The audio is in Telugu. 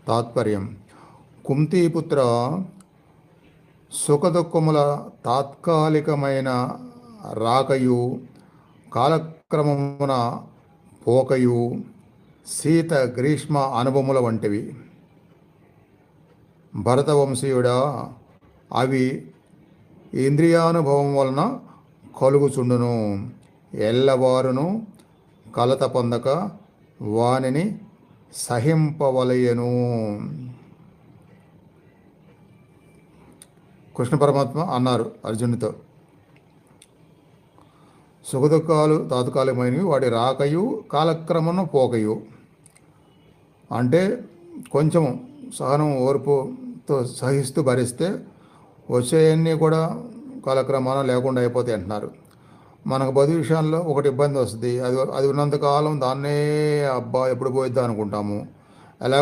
తాత్పర్యం: కుంతీపుత్ర, సుఖదుఖముల తాత్కాలికమైన రాకయు కాలక్రమమున పోకయు శీత గ్రీష్మ అనుభవముల వంటివి. భరతవంశీయుడా, అవి ఇంద్రియానుభవం వలన కలుగుచుండును. ఎల్లవారును కలత పొందక వానిని సహింపవలయను. కృష్ణ పరమాత్మ అన్నారు అర్జునుడితో, సుఖదుఖాలు తాత్కాలికమైనవి, వాటి రాకయు కాలక్రమను పోకయు. అంటే కొంచెం సహనం ఓర్పుతో సహిస్తూ భరిస్తే వచ్చేవన్నీ కూడా కాలక్రమాన లేకుండా అయిపోతాయి అంటున్నారు. మనకు బదులు విషయాల్లో ఒకటి ఇబ్బంది వస్తుంది, అది ఉన్నంతకాలం దాన్నే అబ్బా ఎప్పుడు పోయిద్దా అనుకుంటాము. ఎలా